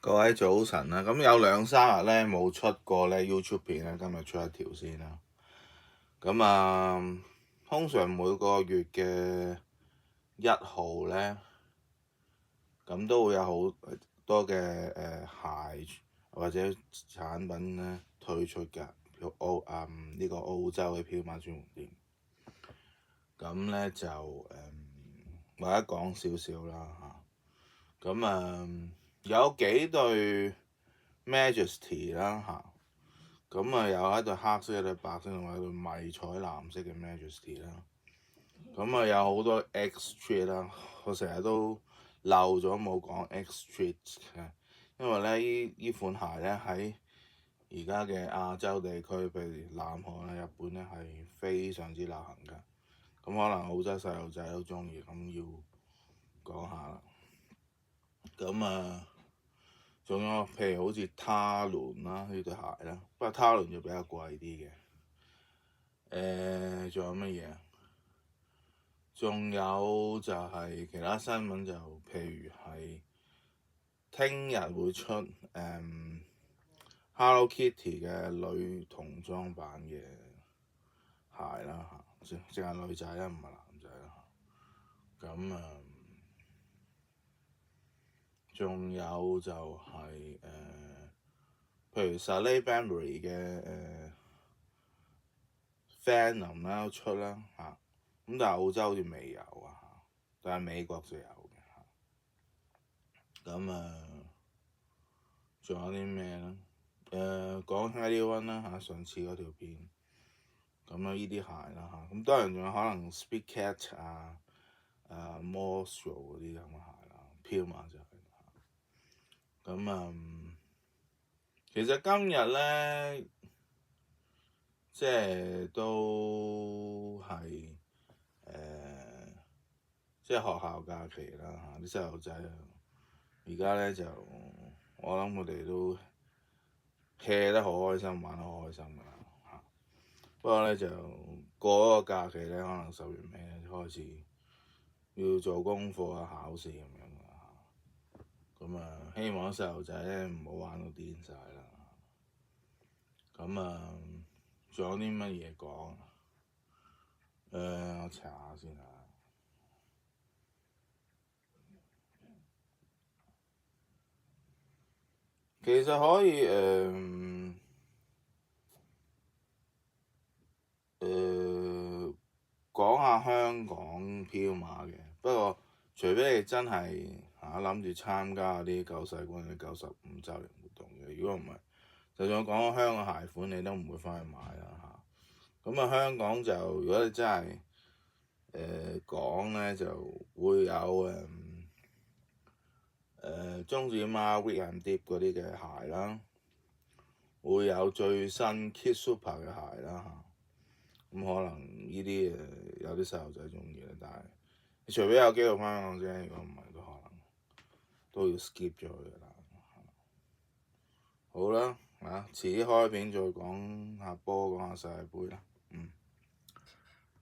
各位早晨啦，咁有2-3日咧冇出過咧 YouTube 片咧，今日出一條先啦。咁通常每個月嘅1號咧，咁都會有好多嘅鞋或者產品咧推出㗎。呢個澳洲嘅彪馬專門店，咁咧就或者講少少啦嚇。咁有幾對 Majesty 啦嚇，咁有一對黑色、一對白色同埋一對迷彩藍色嘅 Majesty 啦。咁有好多 X-Street 啦，我成日都漏咗冇講 X-Street 嘅，因為咧呢款鞋咧喺而家嘅亞洲地區，譬如南韓啊、日本咧係非常之流行㗎。咁可能澳洲細路仔都中意，咁要講下啦。咁仲有譬如好似他倫啦呢對鞋啦，不過他倫就比較貴啲嘅。仲有乜嘢？仲有就係其他新聞，就譬如係聽日會出Hello Kitty 嘅女童裝版嘅鞋啦嚇，淨係女仔啦，唔係男仔啦。仲有就係譬如 Salehe Bembury 嘅Phantom 啦都出啦嚇，咁但係澳洲好似未有啊，但係美國就有嘅嚇。仲有啲咩咧？講 Halloween 啦嚇，上次嗰條片，咁呢啲鞋啦嚇，咁當然仲有可能 Speed Cat 啊、Mossro 嗰啲咁嘅鞋啦，彪馬就係。其實今日咧，即係都係即係學校假期啦嚇，啲細路仔而家咧就我諗佢哋都 hea 得好開心，玩得好開心㗎啦嚇。不過咧就過咗個假期咧，可能10月尾咧就開始要做功課啊、考試咁樣㗎嚇。希望細路仔咧唔好玩到癲晒啦。仲有啲乜嘢講？我查下先嚇。其實可以講下香港彪馬嘅，不過除非你真係諗住參加啲救世軍嘅95週年活動嘅，如果唔係，就算我講香港鞋款，你都唔會翻去買啦嚇。香港就如果你真係講咧，就會有中指孖 Rick and Deep 嗰啲嘅鞋啦，會有最新 Kid Super 嘅鞋啦嚇。可能呢啲有啲細路仔中意啦，但係你除非有機會翻香港啫，如果唔係都可能都要 skip 咗佢啦。好啦，遲啲開片再講下波，講下世界盃啦。